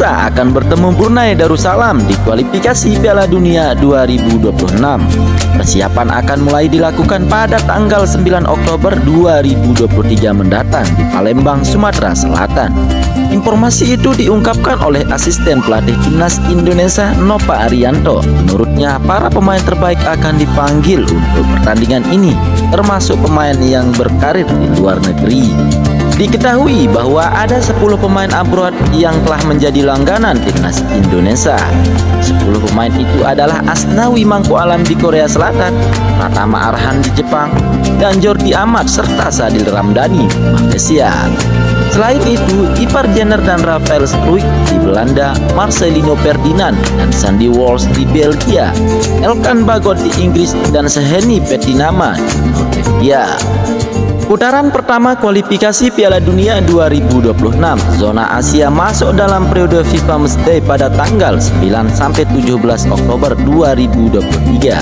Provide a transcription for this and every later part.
Indonesia akan bertemu Brunei Darussalam di kualifikasi Piala Dunia 2026. Persiapan akan mulai dilakukan pada tanggal 9 Oktober 2023 mendatang di Palembang, Sumatera Selatan. Informasi itu diungkapkan oleh asisten pelatih timnas Indonesia Nova Arianto. Menurutnya, para pemain terbaik akan dipanggil untuk pertandingan ini, termasuk pemain yang berkarir di luar negeri. Diketahui bahwa ada 10 pemain abroad yang telah menjadi langganan timnas Indonesia. 10 pemain itu adalah Asnawi Mangku Alam di Korea Selatan, Pratama Arhan di Jepang, dan Jordi Amat serta Sadil Ramdhani Malaysia. Selain itu, Ivar Jenner dan Rafael Struijk di Belanda, Marcelino Ferdinand dan Sandy Walsh di Belgia, Elkan Bagot di Inggris, dan Seheni Petinama di Norwegia. Putaran pertama kualifikasi Piala Dunia 2026 zona Asia masuk dalam periode FIFA Matchday pada tanggal 9 sampai 17 Oktober 2023.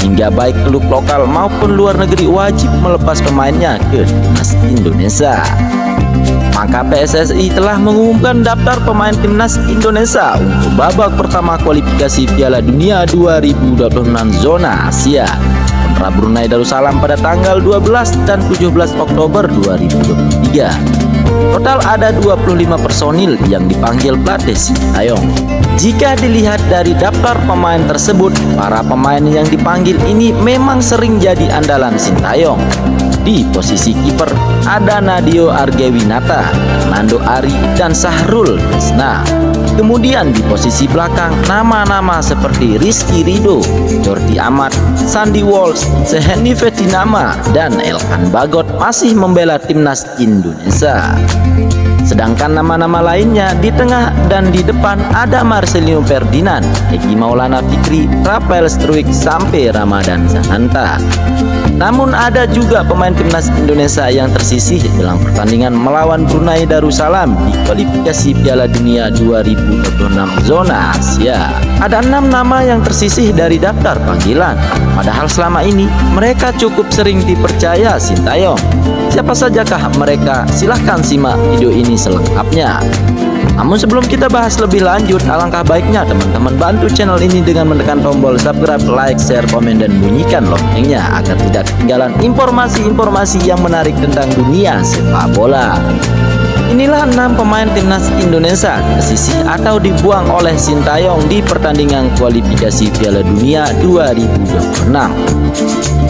Hingga baik klub lokal maupun luar negeri wajib melepas pemainnya ke timnas Indonesia. Maka PSSI telah mengumumkan daftar pemain timnas Indonesia untuk babak pertama kualifikasi Piala Dunia 2026 zona Asia kontra Brunei Darussalam pada tanggal 12 dan 17 Oktober 2023. Total ada 25 personil yang dipanggil pelatih Sintayong. Jika dilihat dari daftar pemain tersebut, para pemain yang dipanggil ini memang sering jadi andalan Sintayong. Di posisi kiper ada Nadio Argewinata, Nando Ari, dan Sahrul Krisna. Kemudian di posisi belakang nama-nama seperti Rizky Ridho, Jordi Amat, Sandy Walsh, Seheni Petinama, dan Elkan Bagot masih membela timnas Indonesia. Sedangkan nama-nama lainnya di tengah dan di depan ada Marcelino Ferdinand, Egy Maulana Fikri, Rafael Struijk, sampai Ramadan Sananta. Namun ada juga pemain timnas Indonesia yang tersisih dalam pertandingan melawan Brunei Darussalam di kualifikasi Piala Dunia 2026 zona Asia. Ada 6 nama yang tersisih dari daftar panggilan, padahal selama ini mereka cukup sering dipercaya Sintayong. Siapa sajakah mereka? Silahkan simak video ini selengkapnya. Namun sebelum kita bahas lebih lanjut, alangkah baiknya teman-teman bantu channel ini dengan menekan tombol subscribe, like, share, komen, dan bunyikan loncengnya agar tidak ketinggalan informasi-informasi yang menarik tentang dunia sepak bola. Inilah 6 pemain timnas Indonesia tersisih atau dibuang oleh Sintayong di pertandingan kualifikasi Piala Dunia 2026.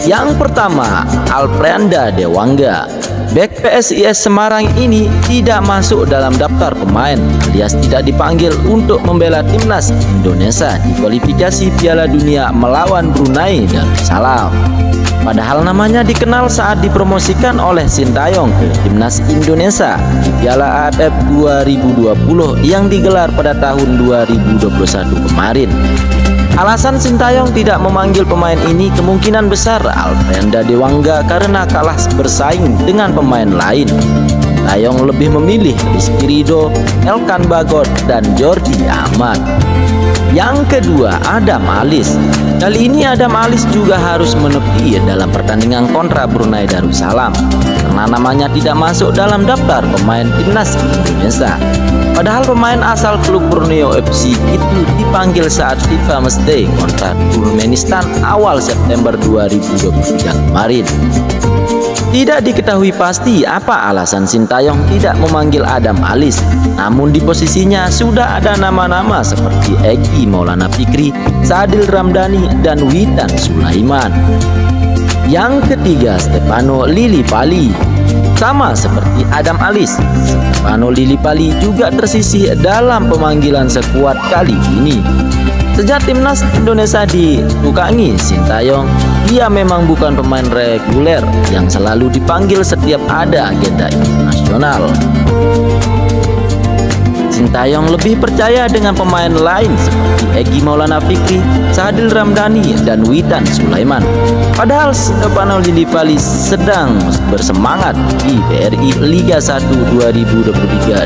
Yang pertama, Alfrenda Dewangga. Bek PSIS Semarang ini tidak masuk dalam daftar pemain alias tidak dipanggil untuk membela timnas Indonesia di kualifikasi Piala Dunia melawan Brunei Darussalam. Padahal namanya dikenal saat dipromosikan oleh Sintayong ke timnas Indonesia di Piala AFF 2020 yang digelar pada tahun 2021 kemarin. Alasan Sintayong tidak memanggil pemain ini kemungkinan besar Alfrenda Dewangga karena kalah bersaing dengan pemain lain. Sintayong lebih memilih Rizky Ridho, Elkan Bagot, dan Jordi Amat. Yang kedua, Adam Alis. Kali ini Adam Alis juga harus menepi dalam pertandingan kontra Brunei Darussalam karena namanya tidak masuk dalam daftar pemain timnas Indonesia. Padahal pemain asal klub Borneo FC itu dipanggil saat FIFA Matchday kontra Turkmenistan awal September 2023 kemarin. Tidak diketahui pasti apa alasan Sintayong tidak memanggil Adam Alis, namun di posisinya sudah ada nama-nama seperti Egy Maulana Fikri, Sadil Ramdhani, dan Witan Sulaiman. Yang ketiga, Stefano Lillipali. Sama seperti Adam Alis, Stefano Lillipali juga tersisih dalam pemanggilan sekuat kali ini. Sejak timnas Indonesia ditukangi Sintayong, dia memang bukan pemain reguler yang selalu dipanggil setiap ada agenda internasional. Sintayong lebih percaya dengan pemain lain seperti Egy Maulana Fikri, Sadil Ramdhani, dan Witan Sulaiman. Padahal Stefano Lillipali sedang bersemangat di BRI Liga 1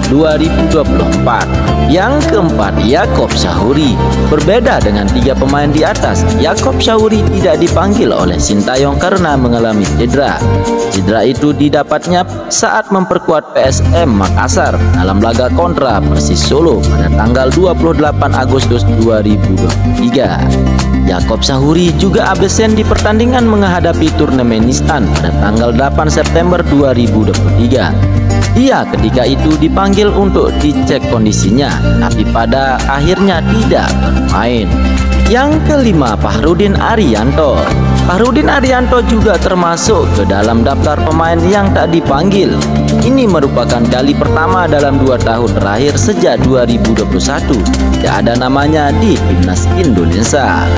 2023-2024. Yang keempat, Yakob Sahuri. Berbeda dengan 3 pemain di atas, Yakob Sahuri tidak dipanggil oleh Sintayong karena mengalami cedera. Cedera itu didapatnya saat memperkuat PSM Makassar dalam laga kontra Persib Persis Solo pada tanggal 28 Agustus 2023. Yaakob Sahuri juga absen di pertandingan menghadapi Turkmenistan pada tanggal 8 September 2023. Dia ketika itu dipanggil untuk dicek kondisinya, tapi pada akhirnya tidak bermain. Yang kelima, Fahrudin Arianto. Fahrudin Arianto juga termasuk ke dalam daftar pemain yang tak dipanggil. Ini merupakan kali pertama dalam 2 tahun terakhir sejak 2021 tidak ada namanya di timnas Indonesia.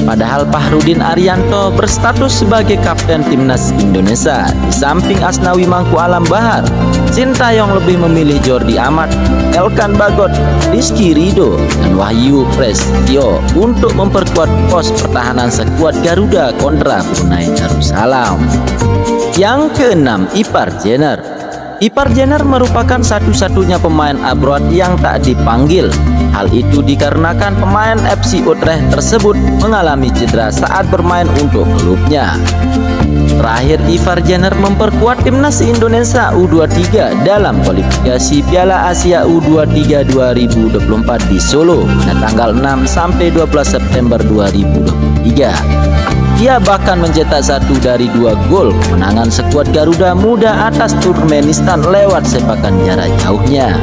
Padahal Fahrudin Arianto berstatus sebagai kapten timnas Indonesia di samping Asnawi Mangku Alam Bahar. Sintayong lebih memilih Jordi Amat, Elkan Bagot, Rizky Ridho, dan Wahyu Prestio untuk memperkuat pos pertahanan skuad Garuda kontra Brunei Darussalam. Yang keenam, Ipar Jenner. Ipar Jenner merupakan satu-satunya pemain abroad yang tak dipanggil. Hal itu dikarenakan pemain FC Utrecht tersebut mengalami cedera saat bermain untuk klubnya. Terakhir, Ipar Jenner memperkuat timnas Indonesia U23 dalam kualifikasi Piala Asia U23 2024 di Solo pada tanggal 6 sampai 12 September 2023. Dia bahkan mencetak 1 dari 2 gol kemenangan skuad Garuda Muda atas Turkmenistan lewat sepakan jarak jauhnya.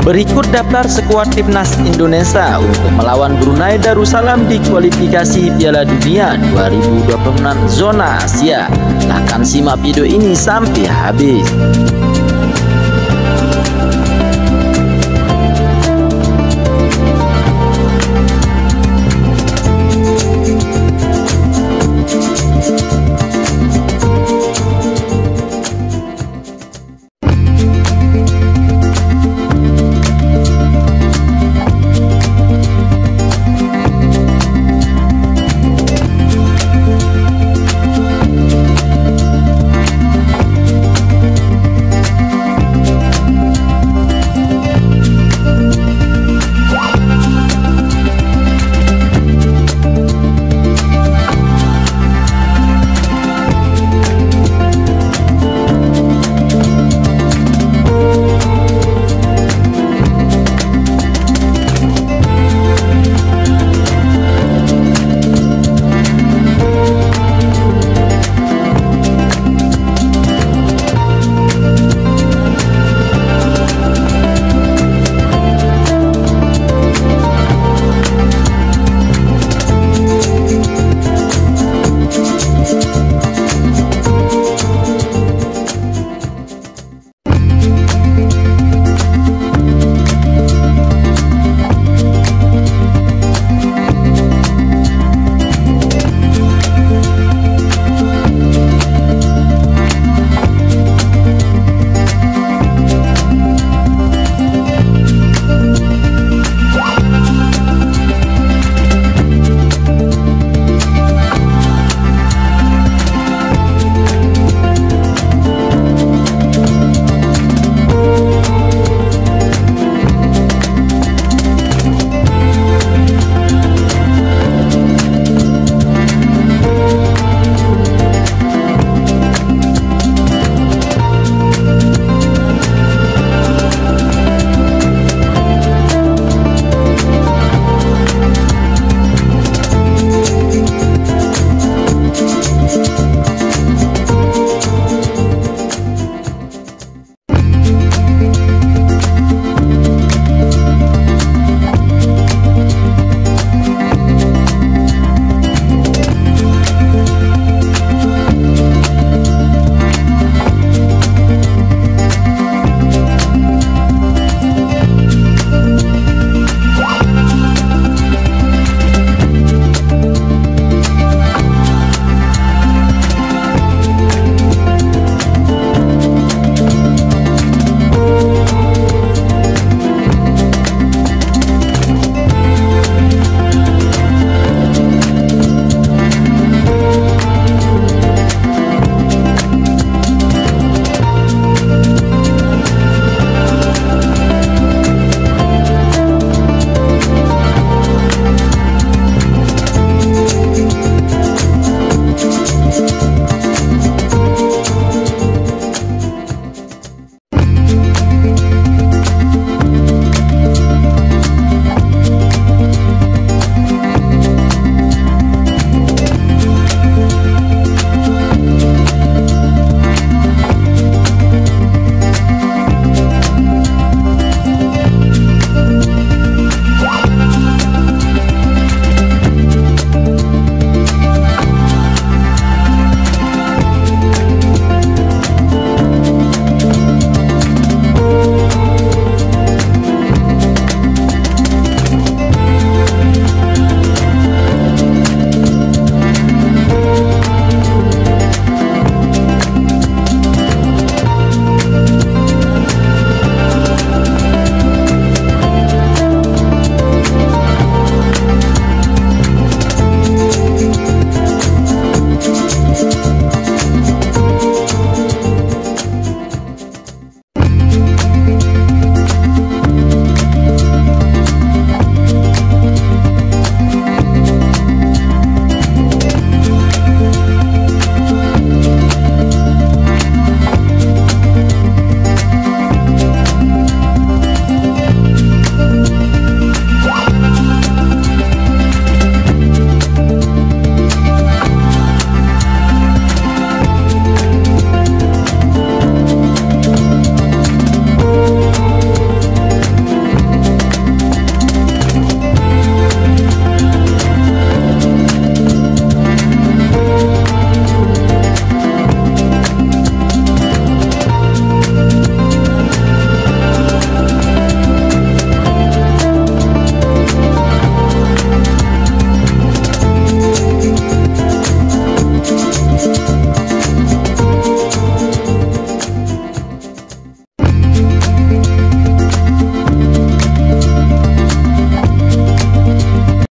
Berikut daftar skuad timnas Indonesia untuk melawan Brunei Darussalam di kualifikasi Piala Dunia 2026 zona Asia. Silahkan simak video ini sampai habis.